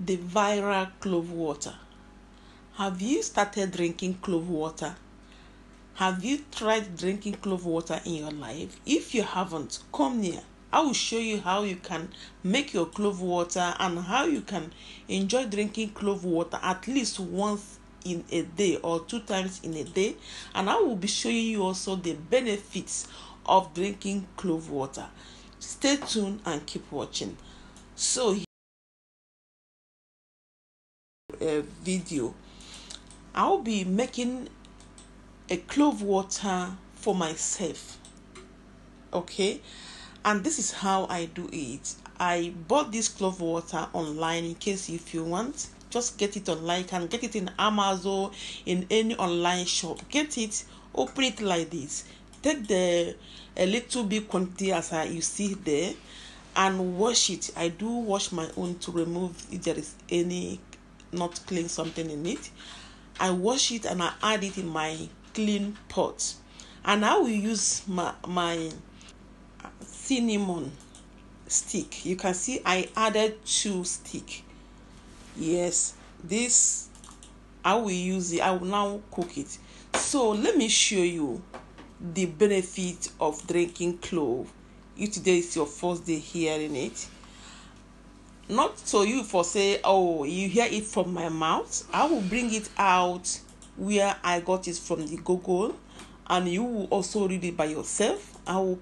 the viral clove water. Have you started drinking clove water? Have you tried drinking clove water in your life? If you haven't, come near. I will show you how you can make your clove water and how you can enjoy drinking clove water at least once in a day or 2 times in a day. And I will be showing you also the benefits of drinking clove water. Stay tuned and keep watching. So video, I'll be making a clove water for myself, okay? And this is how I do it. I bought this clove water online. In case if you want, just get it online. You can get it in Amazon, in any online shop. Get it, open it like this, take a little bit quantity as you see there, and wash it. I do wash my own to remove if there is any not clean something in it. I wash it and I add it in my clean pot, and I will use my cinnamon stick. You can see I added 2 sticks. Yes, this I will use it. I will now cook it. So let me show you the benefit of drinking clove. If today is your first day hearing it, not so you for say, oh, you hear it from my mouth. I will bring it out where I got it from the Google, and you will also read it by yourself. I will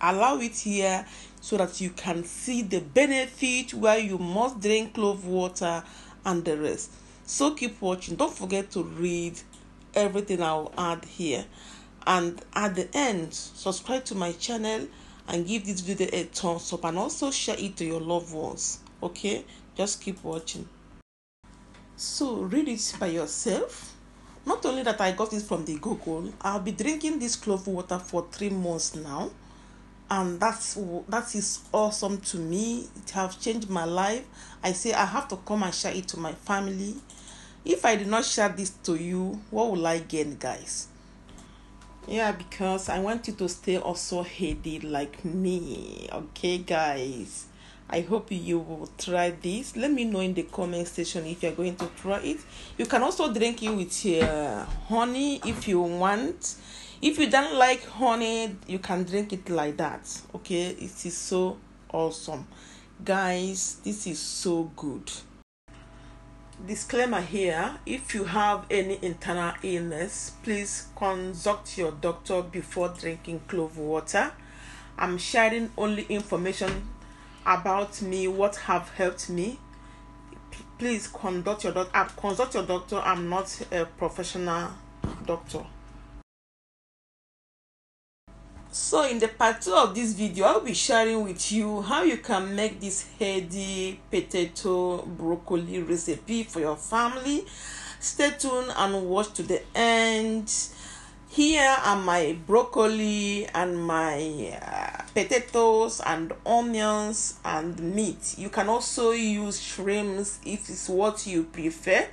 allow it here so that you can see the benefit where you must drink clove water and the rest. So keep watching. Don't forget to read everything I will add here. And at the end, subscribe to my channel and give this video a thumbs up, and also share it to your loved ones. Okay, just keep watching. So read it by yourself. Not only that I got it from the Google, I'll be drinking this clove water for 3 months now, and that is awesome to me. It has changed my life. I say I have to come and share it to my family. If I did not share this to you, what will I gain, guys? Yeah, because I want you to stay also healthy like me. Okay, guys, I hope you will try this. Let me know in the comment section if you're going to try it. You can also drink it with honey if you want. If you don't like honey, you can drink it like that. Okay, it is so awesome, guys. This is so good. Disclaimer here: if you have any internal illness, please consult your doctor before drinking clove water. I'm sharing only information about me, what have helped me. Please consult your doctor. I'm not a professional doctor. So in the part 2 of this video, I'll be sharing with you how you can make this healthy potato broccoli recipe for your family. Stay tuned and watch to the end. Here are my broccoli and my potatoes and onions and meat. You can also use shrimps if it's what you prefer.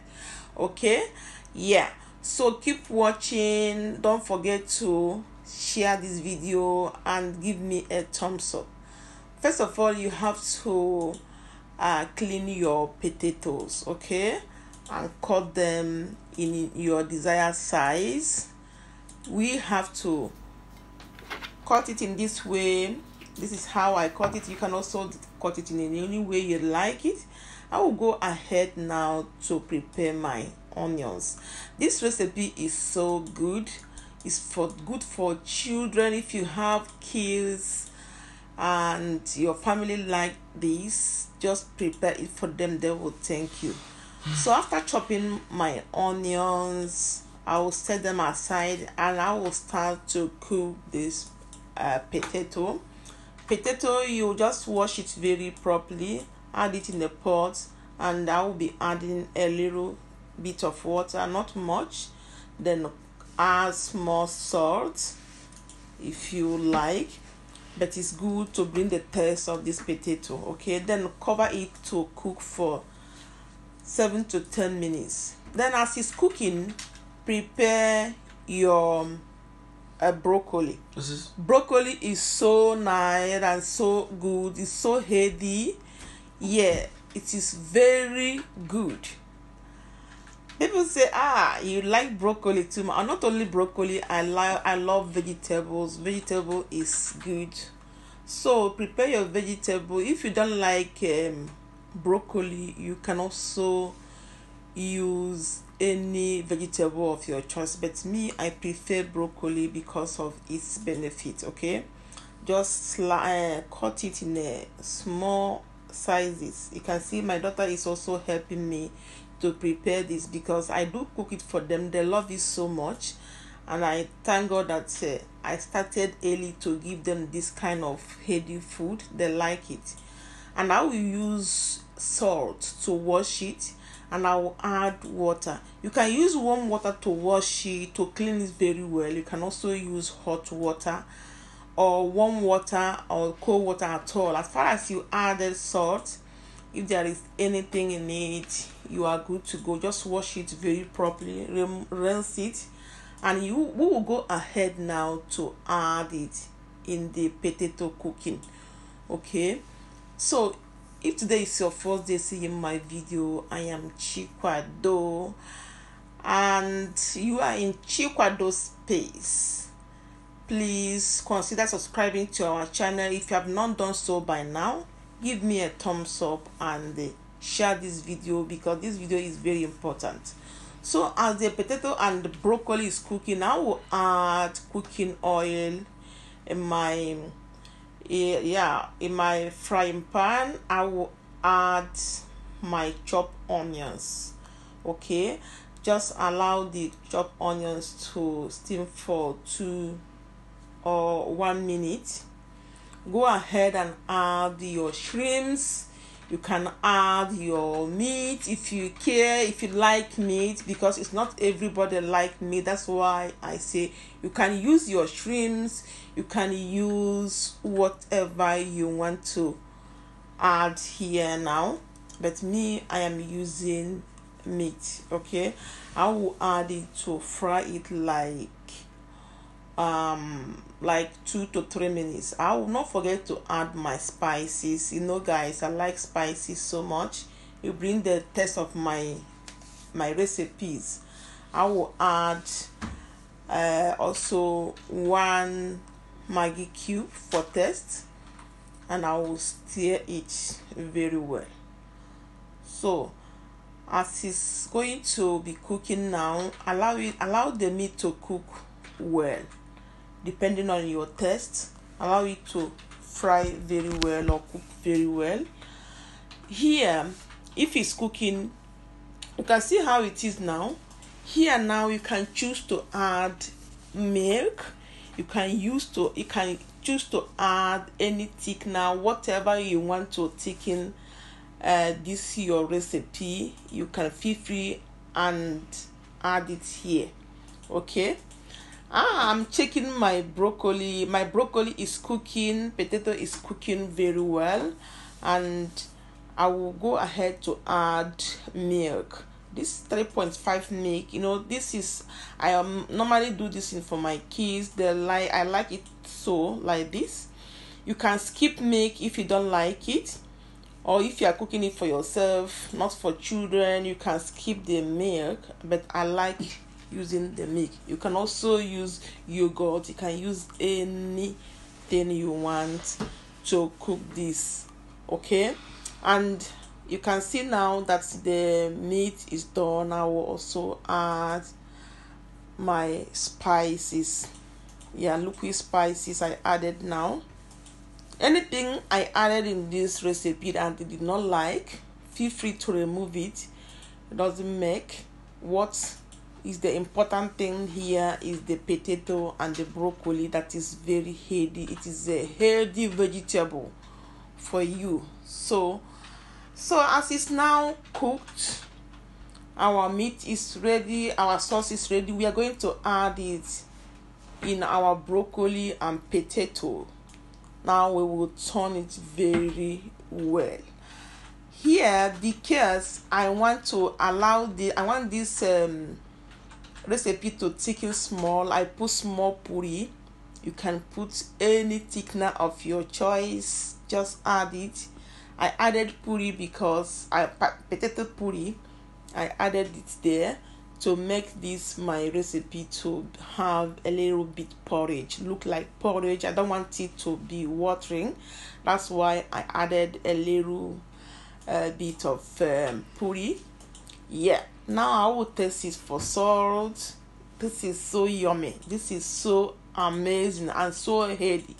Okay, yeah, so keep watching. Don't forget to share this video and give me a thumbs up. First of all, you have to clean your potatoes, okay, and cut them in your desired size. We have to cut it in this way. This is how I cut it. You can also cut it in any way you like it. I will go ahead now to prepare my onions. This recipe is so good. It's good for children. If you have kids and your family like this, just prepare it for them. They will thank you. So after chopping my onions, I will set them aside and I will start to cook this potato. You just wash it very properly, add it in the pot, and I will be adding a little bit of water, not much. Then add small salt if you like, but it's good to bring the taste of this potato. Okay, then cover it to cook for 7 to 10 minutes. Then as it's cooking, prepare your broccoli. Broccoli is so nice and so good. It's so healthy. Yeah, it is very good. People say, you like broccoli too much. Not only broccoli, I love vegetables. Vegetable is good. So prepare your vegetable. If you don't like broccoli, you can also use any vegetable of your choice, but me, I prefer broccoli because of its benefit. Okay, just cut it in a small sizes. You can see my daughter is also helping me to prepare this because I do cook it for them. They love it so much, and I thank God that I started early to give them this kind of healthy food. They like it. And I will use salt to wash it, and I will add water. You can use warm water to wash it, to clean it very well. You can also use hot water or warm water or cold water at all. As far as you added salt, if there is anything in it, you are good to go. Just wash it very properly, rinse it, and we will go ahead now to add it in the potato cooking. Okay, so if today is your first day seeing my video, I am Chikwado, and you are in Chikwado space. Please consider subscribing to our channel. If you have not done so by now, give me a thumbs up and share this video, because this video is very important. So as the potato and the broccoli is cooking, I will add cooking oil in my frying pan. I will add my chopped onions. Okay, just allow the chopped onions to steam for 2 or 1 minute. Go ahead and add your shrimps. You can add your meat if you care, if you like meat, because it's not everybody like meat. That's why I say you can use your shrimps, you can use whatever you want to add here now, but me, I am using meat. Okay, I will add it to fry it like 2 to 3 minutes. I will not forget to add my spices. You know, guys, I like spices so much. You bring the taste of my recipes. I will add also 1 Maggi cube for taste, and I will stir it very well. So as it's going to be cooking now, allow the meat to cook well. Depending on your taste, allow it to fry very well or cook very well. Here, if it's cooking, you can see how it is now. Here now, you can choose to add milk. You can choose to add any thickener, whatever you want to thicken this your recipe. You can feel free and add it here. Okay, I'm checking my broccoli. My broccoli is cooking, potato is cooking very well, and I will go ahead to add milk. This 3.5 milk, you know, this is, I normally do this in for my kids. I like it so like this. You can skip milk if you don't like it, or if you are cooking it for yourself, not for children, you can skip the milk, but I like using the milk. You can also use yogurt. You can use anything you want to cook this. Okay, and you can see now that the meat is done. I will also add my spices. Liquid spices I added now. Anything I added in this recipe and I did not like, feel free to remove it. It doesn't make. What is the important thing here is the potato and the broccoli. That is very healthy. It is a healthy vegetable for you. So as it's now cooked, our meat is ready, our sauce is ready. We are going to add it in our broccoli and potato. Now we will turn it very well. Here, because I want this recipe to thicken small, I put small purée. You can put any thickener of your choice, just add it, I added puree because potato puree. I added it there to make this my recipe to have a little bit porridge, look like porridge. I don't want it to be watering. That's why I added a little bit of puree. Yeah, now I will taste it for salt. This is so yummy. This is so amazing and so healthy.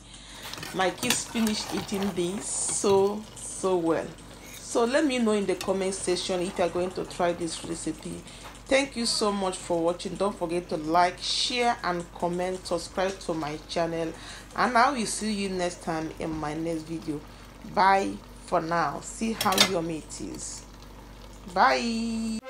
My kids finished eating this so well. So let me know in the comment section if you are going to try this recipe. Thank you so much for watching. Don't forget to like, share and comment, subscribe to my channel, and I will see you next time in my next video. Bye for now. See how yummy it is. Bye.